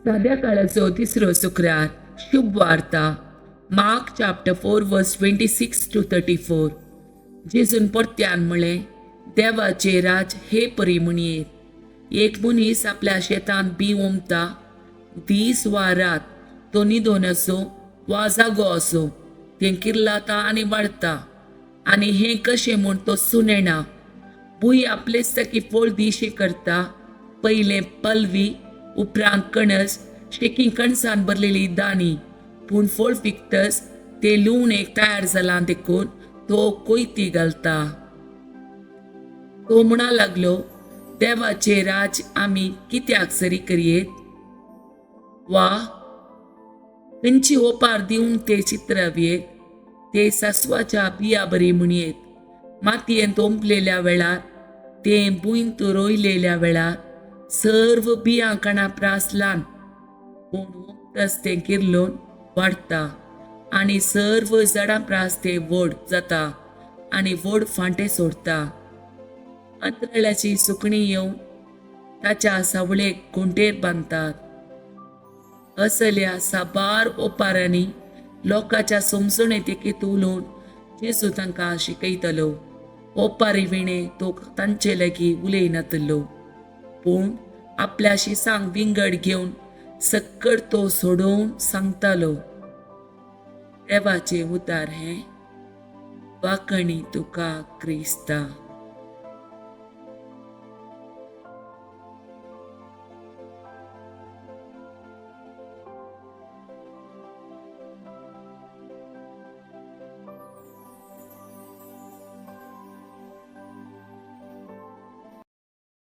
साध्या काळाचो तिसरो शुक्रार शुभ वार्ता मार्क चॅप्टर 4 वर्स 26 to 34. जेजून परत्यान म्हळें, देवाचे राज हे परी म्हणयेर एक मनीस आपल्या शेतान बी ओंबता. दीस वा रात तो न्हिदोन असो वा जागो असो तें किर्लाता आनी वाडटा. आनी हें कशें म्हूण तो सुनेना. भूंय आपलेच ताकी फळ दिशे करता. पयलें पलवी, उपरांत कणस, शेकी कणसां भरलेली दाणी. पूण फळ पिकतस ते लुवणेक तयार जालां देखून तो कोयती घालता. तो म्हणा लागलो, देवाचे राज आमी कित्याक सरी करयेत? वा खंयची ओपार दिवन ते चित्रावेत? ते सासवाच्या बिया बरी म्हणयेत. मातयेंत ओंपलेल्या वेळार, ते भुंयत रोयलेल्या वेळार सर्व बियां कणा प्रास ल्हान, पूण ओंपतस ते किर्लोन वाडटा. आनी सर्व झाडां प्रास ते व्हड जाता आनी व्हड फांटे सोडटा. अंतराळ्याची सुकणीं येवन ताच्या सावळेक घुंटेर बांदतात. असल्या साबार ओपारांनी लोकांच्या समजणे तेकीत उलोवन जेजू तांकां शिकयतलो. ओपारी विणे तो तांचे लागीं उलयनातलो, पूण आपल्या शिसांक विंगड घेवन सक्कड तो सोडोवन सांगतालो. देवाचे उद्दार हें वाकणी तुका क्रिस्ता.